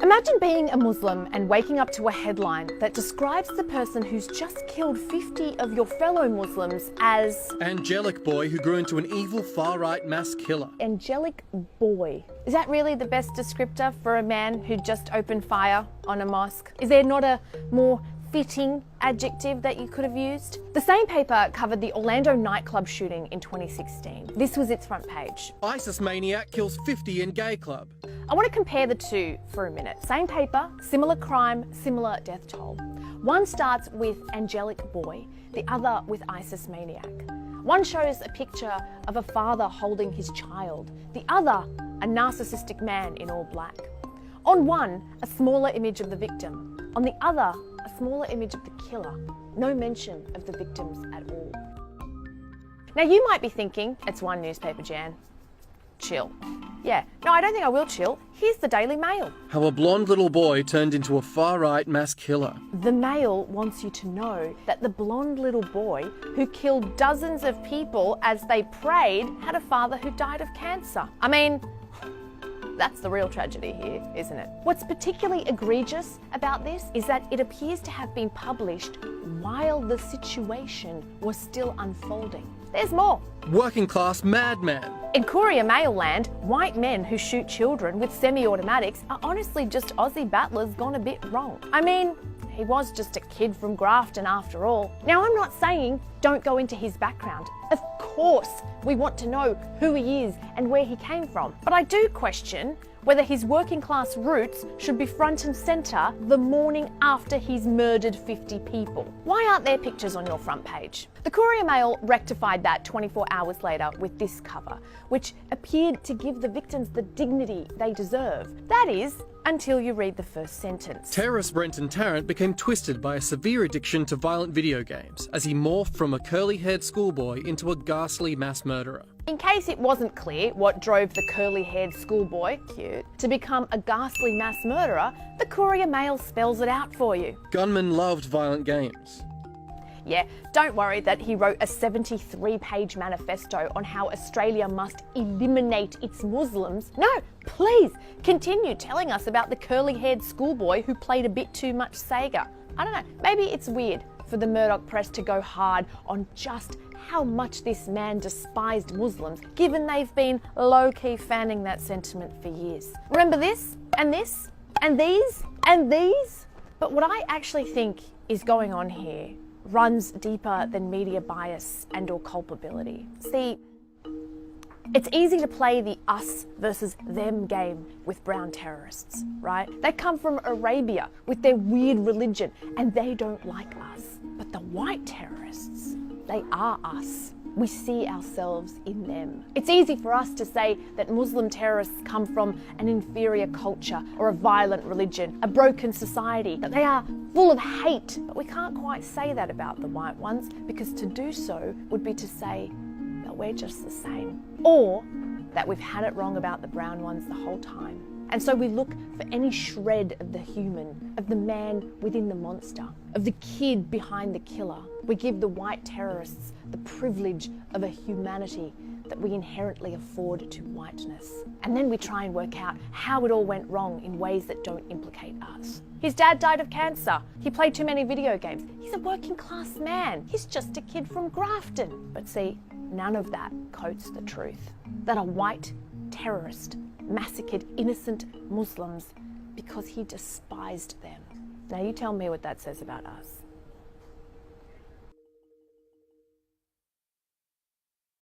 Imagine being a Muslim and waking up to a headline that describes the person who's just killed 50 of your fellow Muslims as angelic boy who grew into an evil far-right mass killer. Angelic boy. Is that really the best descriptor for a man who just opened fire on a mosque? Is there not a more fitting adjective that you could have used? The same paper covered the Orlando nightclub shooting in 2016. This was its front page. ISIS maniac kills 50 in gay club. I want to compare the two for a minute. Same paper, similar crime, similar death toll. One starts with angelic boy, the other with ISIS maniac. One shows a picture of a father holding his child, the other a narcissistic man in all black. On one, a smaller image of the victim. On the other, a smaller image of the killer. No mention of the victims at all. Now you might be thinking, it's one newspaper, Jan. Chill. Yeah, no, I don't think I will chill. Here's the Daily Mail. How a blonde little boy turned into a far-right mass killer. The Mail wants you to know that the blonde little boy who killed dozens of people as they prayed had a father who died of cancer. I mean, that's the real tragedy here, isn't it? What's particularly egregious about this is that it appears to have been published while the situation was still unfolding. There's more. Working class madman. In Courier Mail land, white men who shoot children with semi-automatics are honestly just Aussie battlers gone a bit wrong. I mean, he was just a kid from Grafton after all. Now, I'm not saying don't go into his background. Of course, we want to know who he is and where he came from. But I do question whether his working class roots should be front and centre the morning after he's murdered 50 people. Why aren't there pictures on your front page? The Courier Mail rectified that 24 hours later with this cover, which appeared to give the victims the dignity they deserve. That is, until you read the first sentence. Terrorist Brenton Tarrant became twisted by a severe addiction to violent video games as he morphed from a curly-haired schoolboy into a ghastly mass murderer. In case it wasn't clear what drove the curly-haired schoolboy, cute, to become a ghastly mass murderer, the Courier Mail spells it out for you. Gunman loved violent games. Yeah, don't worry that he wrote a 73-page manifesto on how Australia must eliminate its Muslims. No, please continue telling us about the curly-haired schoolboy who played a bit too much Sega. I don't know, maybe it's weird for the Murdoch press to go hard on just how much this man despised Muslims, given they've been low-key fanning that sentiment for years. Remember this, and this, and these, and these? But what I actually think is going on here runs deeper than media bias and or culpability. See, it's easy to play the us versus them game with brown terrorists, right? They come from Arabia with their weird religion and they don't like us. But the white terrorists, they are us. We see ourselves in them. It's easy for us to say that Muslim terrorists come from an inferior culture or a violent religion, a broken society, that they are full of hate. But we can't quite say that about the white ones, because to do so would be to say that we're just the same. Or that we've had it wrong about the brown ones the whole time. And so we look for any shred of the human, of the man within the monster, of the kid behind the killer. We give the white terrorists the privilege of a humanity that we inherently afford to whiteness. And then we try and work out how it all went wrong in ways that don't implicate us. His dad died of cancer. He played too many video games. He's a working class man. He's just a kid from Grafton. But see, none of that coats the truth. That a white terrorist massacred innocent Muslims because he despised them. Now you tell me what that says about us.